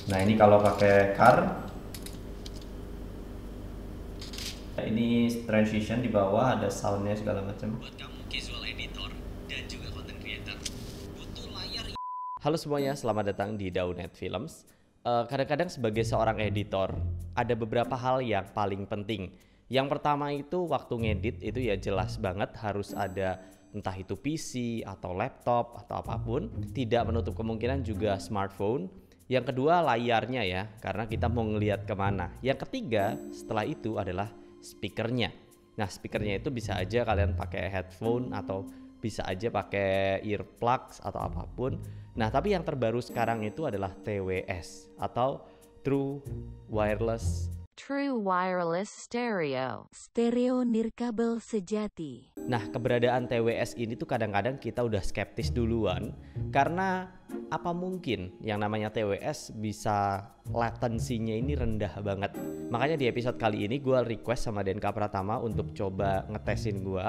Nah ini kalau pakai car, ini transition di bawah ada soundnya segala macam. Buat kamu casual editor dan juga content creator, butuh layar. Halo semuanya, selamat datang di Daunet Films. Kadang-kadang sebagai seorang editor, ada beberapa hal yang paling penting. Yang pertama itu waktu ngedit itu ya jelas banget harus ada entah itu PC atau laptop atau apapun. Tidak menutup kemungkinan juga smartphone. Yang kedua layarnya ya, karena kita mau ngelihat kemana. Yang ketiga setelah itu adalah speakernya. Nah speakernya itu bisa aja kalian pakai headphone atau bisa aja pakai earplugs atau apapun. Nah tapi yang terbaru sekarang itu adalah TWS atau True Wireless. True Wireless Stereo. Stereo nirkabel sejati. Nah keberadaan TWS ini tuh kadang-kadang kita udah skeptis duluan. Karena apa mungkin yang namanya TWS bisa latensinya ini rendah banget. Makanya di episode kali ini gue request sama Denka Pratama untuk coba ngetesin gue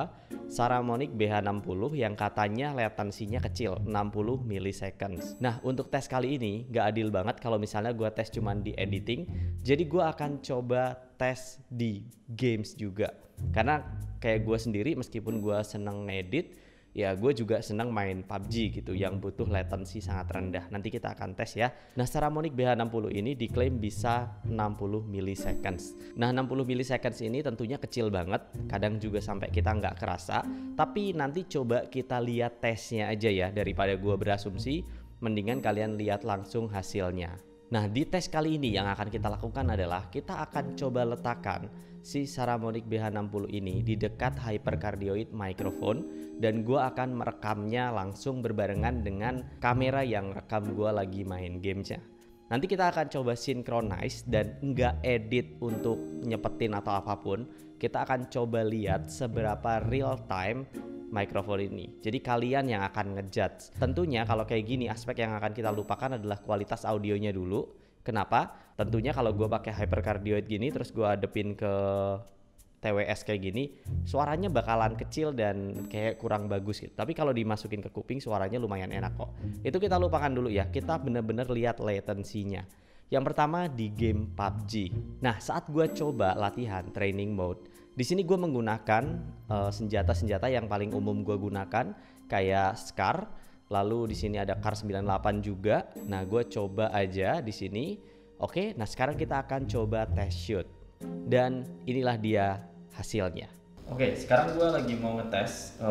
Saramonic BH60 yang katanya latensinya kecil 60 milliseconds. Nah untuk tes kali ini gak adil banget kalau misalnya gue tes cuman di editing. Jadi gue akan coba tes di games juga. Karena kayak gue sendiri meskipun gue seneng ngedit, ya gue juga senang main PUBG gitu yang butuh latensi sangat rendah. Nanti kita akan tes ya. Nah Saramonic BH60 ini diklaim bisa 60 milliseconds. Nah 60 milliseconds ini tentunya kecil banget, kadang juga sampai kita nggak kerasa. Tapi nanti coba kita lihat tesnya aja ya, daripada gue berasumsi, mendingan kalian lihat langsung hasilnya. Nah di tes kali ini yang akan kita lakukan adalah kita akan coba letakkan si Saramonic BH60 ini di dekat hypercardioid microphone dan gue akan merekamnya langsung berbarengan dengan kamera yang rekam gue lagi main gamenya. Nanti kita akan coba synchronize dan nggak edit untuk nyepetin atau apapun. Kita akan coba lihat seberapa real time mikrofon ini. Jadi kalian yang akan ngejudge. Tentunya kalau kayak gini aspek yang akan kita lupakan adalah kualitas audionya dulu. Kenapa? Tentunya kalau gue pakai hypercardioid gini terus gue hadepin ke TWS kayak gini, suaranya bakalan kecil dan kayak kurang bagus gitu. Tapi kalau dimasukin ke kuping suaranya lumayan enak kok. Itu kita lupakan dulu ya. Kita bener-bener lihat latensinya. Yang pertama di game PUBG. Nah saat gue coba latihan training mode, di sini gue menggunakan senjata-senjata yang paling umum gue gunakan kayak Scar. Lalu di sini ada Kar 98 juga. Nah, gue coba aja di sini. Oke, nah sekarang kita akan coba test shoot. Dan inilah dia hasilnya. Oke, sekarang gue lagi mau ngetes.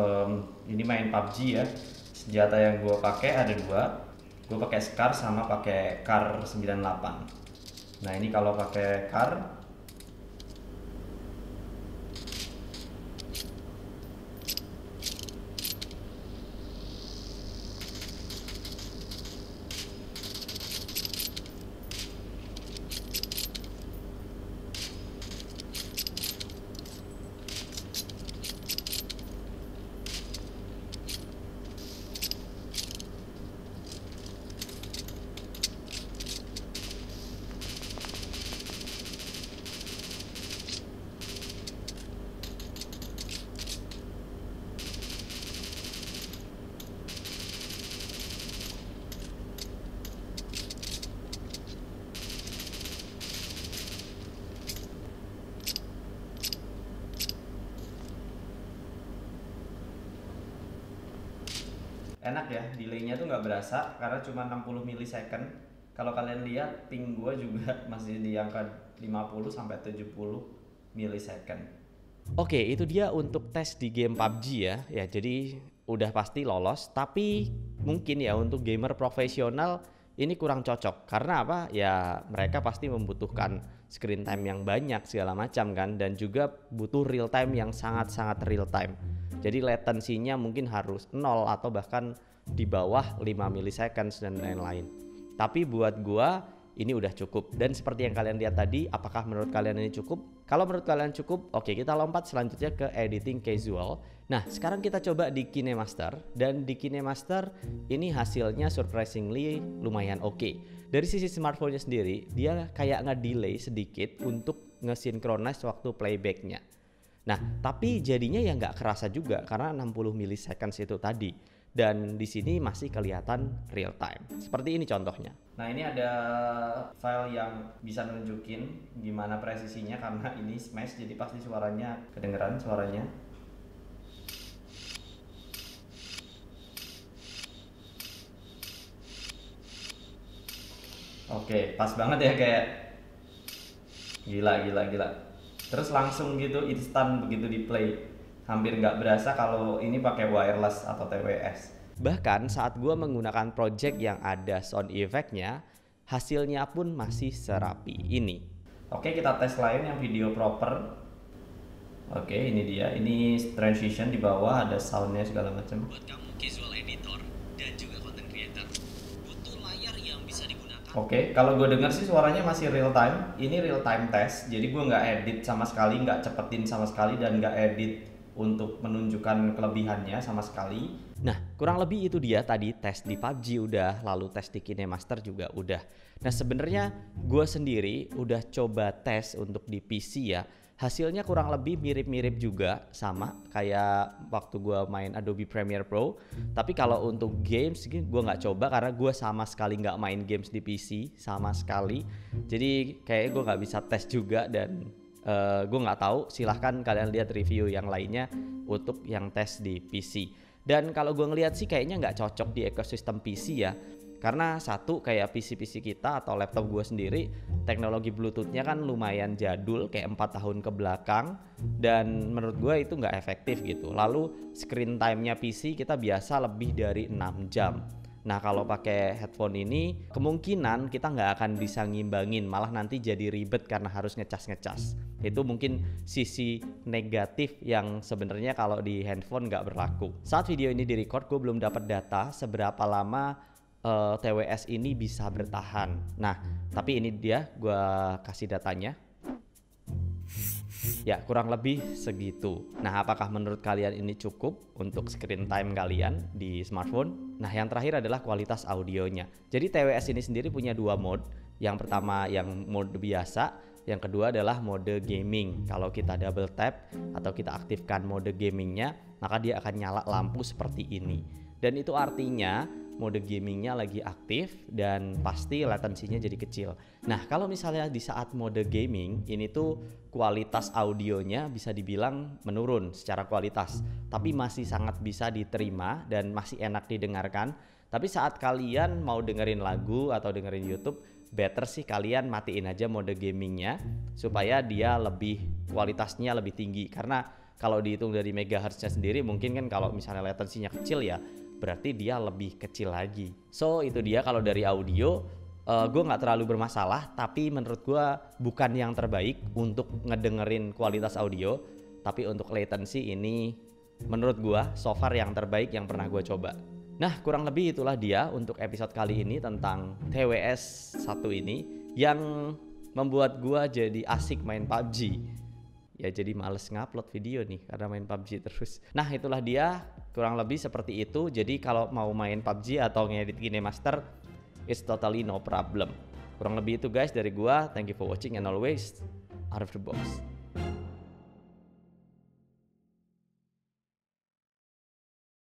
Ini main PUBG ya. Senjata yang gue pakai ada dua. Gue pakai Scar sama pakai Kar 98. Nah, ini kalau pakai Kar, enak ya, delaynya tuh nggak berasa karena cuma 60 millisecond. Kalau kalian lihat ping gue juga masih di angka 50 sampai 70 millisecond. Oke, itu dia untuk tes di game PUBG ya. Ya, jadi udah pasti lolos. Tapi mungkin ya untuk gamer profesional ini kurang cocok. Karena apa? Ya mereka pasti membutuhkan screen time yang banyak segala macam kan. Dan juga butuh real time yang sangat-sangat real time. Jadi latensinya mungkin harus 0 atau bahkan di bawah 5 milliseconds dan lain-lain. Tapi buat gua ini udah cukup. Dan seperti yang kalian lihat tadi, apakah menurut kalian ini cukup? Kalau menurut kalian cukup, oke, kita lompat selanjutnya ke editing casual. Nah sekarang kita coba di KineMaster. Dan di KineMaster ini hasilnya surprisingly lumayan oke. Dari sisi smartphone-nya sendiri, dia kayak nge-delay sedikit untuk nge-synchronize waktu playbacknya. Nah tapi jadinya ya nggak kerasa juga karena 60 milliseconds itu tadi. dan di sini masih kelihatan real time. Seperti ini contohnya. Nah ini ada file yang bisa nunjukin gimana presisinya karena ini smash jadi pasti suaranya kedengeran suaranya. Oke, pas banget ya kayak gila. Terus langsung gitu instan begitu di play. Hampir nggak berasa kalau ini pakai wireless atau TWS. Bahkan saat gue menggunakan project yang ada sound effect-nya, hasilnya pun masih serapi ini. Oke, kita tes lain yang video proper. Oke, ini dia. Ini transition di bawah, ada soundnya segala macam. Buat kamu casual editor dan juga content creator, butuh layar yang bisa digunakan. Oke, kalau gue denger sih suaranya masih real time. Ini real time test, jadi gue nggak edit sama sekali, nggak cepetin sama sekali, dan nggak edit untuk menunjukkan kelebihannya sama sekali. Nah, kurang lebih itu dia tadi tes di PUBG udah, lalu tes di KineMaster juga udah. Nah, sebenarnya gue sendiri udah coba tes untuk di PC ya. Hasilnya kurang lebih mirip-mirip juga, sama kayak waktu gue main Adobe Premiere Pro. Tapi kalau untuk games gue nggak coba karena gue sama sekali nggak main games di PC sama sekali. Jadi kayaknya gue nggak bisa tes juga dan gue nggak tahu. Silahkan kalian lihat review yang lainnya untuk yang tes di PC. Dan kalau gue ngeliat sih kayaknya nggak cocok di ekosistem PC ya. Karena satu, kayak PC-PC kita atau laptop gue sendiri, teknologi Bluetooth-nya kan lumayan jadul, kayak 4 tahun ke belakang. Dan menurut gue itu nggak efektif gitu. Lalu screen time-nya PC kita biasa lebih dari 6 jam. Nah kalau pakai headphone ini kemungkinan kita nggak akan bisa ngimbangin, malah nanti jadi ribet karena harus ngecas. Itu mungkin sisi negatif yang sebenarnya kalau di handphone nggak berlaku. Saat video ini direcord gue belum dapat data seberapa lama TWS ini bisa bertahan. Nah tapi ini dia, gue kasih datanya. Ya kurang lebih segitu. Nah apakah menurut kalian ini cukup untuk screen time kalian di smartphone? Nah yang terakhir adalah kualitas audionya. Jadi TWS ini sendiri punya dua mode. Yang pertama yang mode biasa, yang kedua adalah mode gaming. Kalau kita double tap atau kita aktifkan mode gamingnya, maka dia akan nyala lampu seperti ini. Dan itu artinya mode gamingnya lagi aktif dan pasti latensinya jadi kecil. Nah kalau misalnya di saat mode gaming ini tuh kualitas audionya bisa dibilang menurun secara kualitas, tapi masih sangat bisa diterima dan masih enak didengarkan. Tapi saat kalian mau dengerin lagu atau dengerin YouTube, better sih kalian matiin aja mode gamingnya supaya dia lebih kualitasnya lebih tinggi. Karena kalau dihitung dari megahertznya sendiri mungkin kan kalau misalnya latensinya kecil ya berarti dia lebih kecil lagi. So itu dia kalau dari audio gue nggak terlalu bermasalah, tapi menurut gue bukan yang terbaik untuk ngedengerin kualitas audio. Tapi untuk latency ini menurut gue so far yang terbaik yang pernah gue coba. Nah kurang lebih itulah dia untuk episode kali ini tentang TWS 1 ini yang membuat gue jadi asik main PUBG. Ya jadi males ngupload video nih karena main PUBG terus. Nah itulah dia, kurang lebih seperti itu. Jadi kalau mau main PUBG atau ngedit KineMaster, it's totally no problem. Kurang lebih itu guys dari gua. Thank you for watching and always out of the box.